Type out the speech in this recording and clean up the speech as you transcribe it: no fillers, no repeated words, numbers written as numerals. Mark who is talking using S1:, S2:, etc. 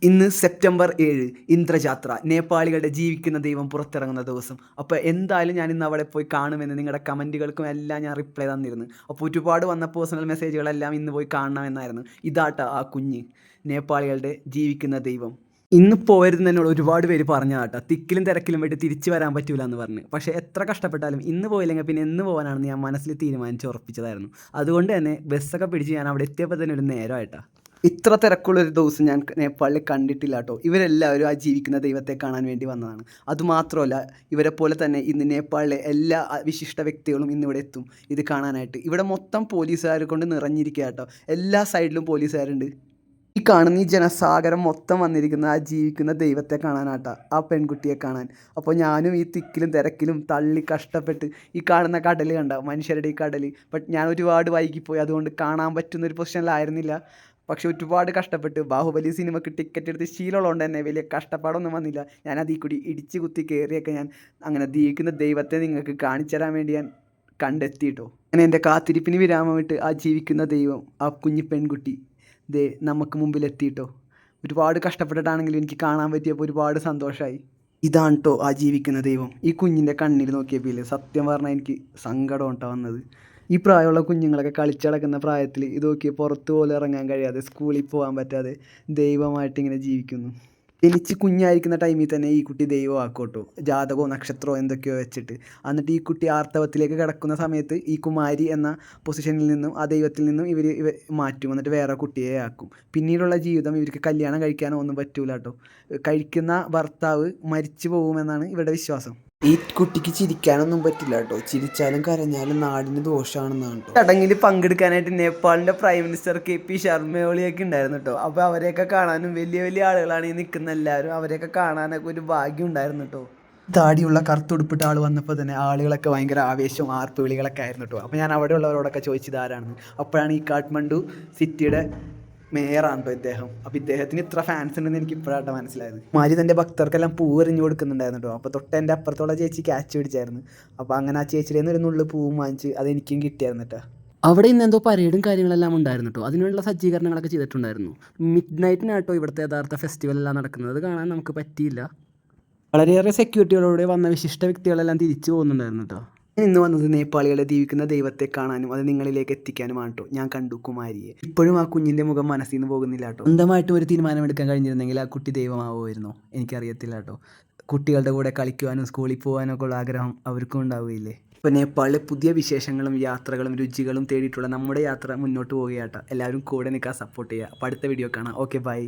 S1: ഇന്ന് സെപ്റ്റംബർ 7 ഇന്ദ്രജാത്ര നേപ്പാളികളുടെ ജീവിക്കുന്ന ദൈവം പുറത്തിറങ്ങുന്ന ദിവസം. അപ്പോൾ എന്തായാലും ഞാൻ ഇന്ന് അവിടെ പോയി കാണുമെന്ന് നിങ്ങളുടെ കമൻറ്റുകൾക്കും എല്ലാം ഞാൻ റിപ്ലൈ തന്നിരുന്നു. അപ്പോൾ ഒരുപാട് വന്ന പേഴ്സണൽ മെസ്സേജുകളെല്ലാം ഇന്ന് പോയി കാണണമെന്നായിരുന്നു. ഇതാട്ടോ ആ കുഞ്ഞ് നേപ്പാളികളുടെ ജീവിക്കുന്ന ദൈവം. ഇന്ന് പോകരുതെന്ന് എന്നോട് ഒരുപാട് പേര് പറഞ്ഞതാട്ടോ. തിക്കിലും തിരക്കിലും പോയിട്ട് തിരിച്ചു വരാൻ പറ്റൂല എന്ന് പറഞ്ഞ്. പക്ഷേ എത്ര കഷ്ടപ്പെട്ടാലും ഇന്ന് പോയില്ലെങ്കിൽ പിന്നെ എന്ന് പോകാനാണെന്ന് ഞാൻ മനസ്സിൽ തീരുമാനിച്ച് ഉറപ്പിച്ചതായിരുന്നു. അതുകൊണ്ട് തന്നെ ബസ്സൊക്കെ പിടിച്ച് ഞാൻ അവിടെ എത്തിയപ്പോൾ തന്നെ ഒരു നേരമായിട്ടാ. ഇത്ര തിരക്കുള്ളൊരു ദിവസം ഞാൻ നേപ്പാളിൽ കണ്ടിട്ടില്ല കേട്ടോ. ഇവരെല്ലാവരും ആ ജീവിക്കുന്ന ദൈവത്തെ കാണാൻ വേണ്ടി വന്നതാണ്. അതുമാത്രമല്ല, ഇവരെ പോലെ തന്നെ ഇന്ന് നേപ്പാളിലെ എല്ലാ വിശിഷ്ട വ്യക്തികളും ഇന്നിവിടെ എത്തും ഇത് കാണാനായിട്ട്. ഇവിടെ മൊത്തം പോലീസുകാരെ കൊണ്ട് നിറഞ്ഞിരിക്കുക കേട്ടോ. എല്ലാ സൈഡിലും പോലീസുകാരുണ്ട്. ഈ കാണുന്ന ഈ ജനസാഗരം മൊത്തം വന്നിരിക്കുന്ന ആ ജീവിക്കുന്ന ദൈവത്തെ കാണാനാട്ടാ, ആ പെൺകുട്ടിയെ കാണാൻ. അപ്പോൾ ഞാനും ഈ തിക്കിലും തിരക്കിലും തള്ളി കഷ്ടപ്പെട്ട് ഈ കാണുന്ന കടൽ കണ്ട മനുഷ്യരുടെ ഈ കടൽ. ബട്ട് ഞാൻ ഒരുപാട് വൈകിപ്പോയി, അതുകൊണ്ട് കാണാൻ പറ്റുന്നൊരു പൊസിഷനിലായിരുന്നില്ല. പക്ഷെ ഒരുപാട് കഷ്ടപ്പെട്ട് ബാഹുബലി സിനിമയ്ക്ക് ടിക്കറ്റ് എടുത്ത് ശീലമുള്ളതുകൊണ്ട് തന്നെ വലിയ കഷ്ടപ്പാടൊന്നും വന്നില്ല. ഞാൻ അതിൽ കൂടി ഇടിച്ച് കുത്തി കയറിയൊക്കെ ഞാൻ അങ്ങനെ ജീവിക്കുന്ന ദൈവത്തെ നിങ്ങൾക്ക് കാണിച്ചു തരാൻ വേണ്ടി ഞാൻ കണ്ടെത്തിയിട്ടോ. അങ്ങനെ എൻ്റെ കാത്തിരിപ്പിന് വിരാമമിട്ട് ആ ജീവിക്കുന്ന ദൈവം, ആ കുഞ്ഞി പെൺകുട്ടി ദേ നമുക്ക് മുമ്പിലെത്തിയിട്ടോ. ഒരുപാട് കഷ്ടപ്പെട്ടിട്ടാണെങ്കിലും എനിക്ക് കാണാൻ പറ്റിയപ്പോൾ ഒരുപാട് സന്തോഷമായി. ഇതാണ് കേട്ടോ ആ ജീവിക്കുന്ന ദൈവം. ഈ കുഞ്ഞിൻ്റെ കണ്ണിൽ നോക്കിയപ്പോൾ സത്യം പറഞ്ഞാൽ എനിക്ക് സങ്കടം കേട്ടോ വന്നത്. ഈ പ്രായമുള്ള കുഞ്ഞുങ്ങളൊക്കെ കളിച്ചടക്കുന്ന പ്രായത്തിൽ ഇത് നോക്കി പുറത്ത് പോലും ഇറങ്ങാൻ കഴിയാതെ സ്കൂളിൽ പോകാൻ പറ്റാതെ ദൈവമായിട്ട് ഇങ്ങനെ ജീവിക്കുന്നു. ജനിച്ച് കുഞ്ഞായിരിക്കുന്ന ടൈമിൽ തന്നെ ഈ കുട്ടി ദൈവമാക്കോട്ടോ, ജാതകമോ നക്ഷത്രമോ എന്തൊക്കെയോ വെച്ചിട്ട്. എന്നിട്ട് ഈ കുട്ടി ആർത്തവത്തിലേക്ക് കിടക്കുന്ന സമയത്ത് ഈ കുമാരി എന്ന പൊസിഷനിൽ നിന്നും ആ ദൈവത്തിൽ നിന്നും ഇവർ മാറ്റും. എന്നിട്ട് വേറെ കുട്ടിയെ ആക്കും. പിന്നീടുള്ള ജീവിതം ഇവർക്ക് കല്യാണം കഴിക്കാനോ ഒന്നും പറ്റൂല കേട്ടോ. കഴിക്കുന്ന ഭർത്താവ് മരിച്ചു പോകുമെന്നാണ് ഇവരുടെ വിശ്വാസം. ഈ കുട്ടിക്ക് ചിരിക്കാനൊന്നും പറ്റില്ല കേട്ടോ. ചിരിച്ചാലും കരഞ്ഞാലും നാടിന് ദോഷമാണെന്നാണ് കേട്ടോ. ചടങ്ങിൽ പങ്കെടുക്കാനായിട്ട് നേപ്പാളിൻ്റെ പ്രൈം മിനിസ്റ്റർ KP ശർമ്മ ഒളിയൊക്കെ ഉണ്ടായിരുന്നു കേട്ടോ. അപ്പോൾ അവരെയൊക്കെ കാണാനും വലിയ വലിയ ആളുകളാണ് ഈ നിൽക്കുന്ന എല്ലാവരും. അവരെയൊക്കെ കാണാനൊക്കെ ഒരു ഭാഗ്യം ഉണ്ടായിരുന്നു കേട്ടോ. താടിയുള്ള കറുത്തുടുപ്പിട്ട ആൾ വന്നപ്പോൾ തന്നെ ആളുകളൊക്കെ ഭയങ്കര ആവേശവും ആർപ്പുവിളികളൊക്കെ ആയിരുന്നു കേട്ടോ. അപ്പോൾ ഞാൻ അവിടെ ഉള്ളവരോടൊക്കെ ചോദിച്ചത് ആരാണെന്ന്. അപ്പോഴാണ് ഈ കാഠ്മണ്ഡു സിറ്റിയുടെ മേയറാണ് കേട്ടോ ഇദ്ദേഹം. അപ്പോൾ ഇദ്ദേഹത്തിന് ഇത്ര ഫാൻസ് ഉണ്ടെന്ന് എനിക്ക് ഇപ്പോഴാട്ടോ മനസ്സിലായത്. മാരി തൻ്റെ ഭക്തർക്കെല്ലാം പൂവെറിഞ്ഞു കൊടുക്കുന്നുണ്ടായിരുന്നു കേട്ടോ. അപ്പോൾ തൊട്ട് എൻ്റെ അപ്പുറത്തുള്ള ചേച്ചി ക്യാച്ച് പിടിച്ചായിരുന്നു. അപ്പോൾ അങ്ങനെ ആ ചേച്ചിയുടെ നിന്ന് ഒരു നുള്ളു പൂവും വാങ്ങിച്ച് അതെനിക്കും കിട്ടിയായിരുന്നു കേട്ടോ. അവിടെ ഇന്ന് എന്തോ പരേഡും കാര്യങ്ങളെല്ലാം ഉണ്ടായിരുന്നു കേട്ടോ. അതിനുള്ള സജ്ജീകരണങ്ങളൊക്കെ ചെയ്തിട്ടുണ്ടായിരുന്നു. മിഡ് നൈറ്റിനാട്ടോ ഇവിടുത്തെ യഥാർത്ഥ ഫെസ്റ്റിവലെല്ലാം നടക്കുന്നത്. അത് കാണാൻ നമുക്ക് പറ്റിയില്ല. വളരെയേറെ സെക്യൂരിറ്റികളോടെ വന്ന വിശിഷ്ട വ്യക്തികളെല്ലാം തിരിച്ചു പോകുന്നുണ്ടായിരുന്നു കേട്ടോ. ഇന്ന് വന്നത് നേപ്പാളികളെ ജീവിക്കുന്ന ദൈവത്തെ കാണാനും അത് നിങ്ങളിലേക്ക് എത്തിക്കാനുമാണ് കേട്ടോ. ഞാൻ കണ്ടു കുമാരിയെ. ഇപ്പോഴും ആ കുഞ്ഞിൻ്റെ മുഖം മനസ്സിൽ നിന്ന് പോകുന്നില്ല കേട്ടോ. സ്വന്തമായിട്ട് ഒരു തീരുമാനമെടുക്കാൻ കഴിഞ്ഞിരുന്നെങ്കിൽ ആ കുട്ടി ദൈവമാവുമായിരുന്നോ എനിക്കറിയത്തില്ല കേട്ടോ. കുട്ടികളുടെ കൂടെ കളിക്കുവാനും സ്കൂളിൽ പോകാനൊക്കെ ഉള്ള ആഗ്രഹം അവർക്കും ഉണ്ടാവുകയില്ലേ. ഇപ്പോൾ നേപ്പാളിലെ പുതിയ വിശേഷങ്ങളും യാത്രകളും രുചികളും തേടിയിട്ടുള്ള നമ്മുടെ യാത്ര മുന്നോട്ട് പോവുകയാട്ടോ. എല്ലാവരും കൂടെ നിൽക്കാൻ സപ്പോർട്ട് ചെയ്യുക. അപ്പോൾ അടുത്ത വീഡിയോ കാണാം. Okay, by.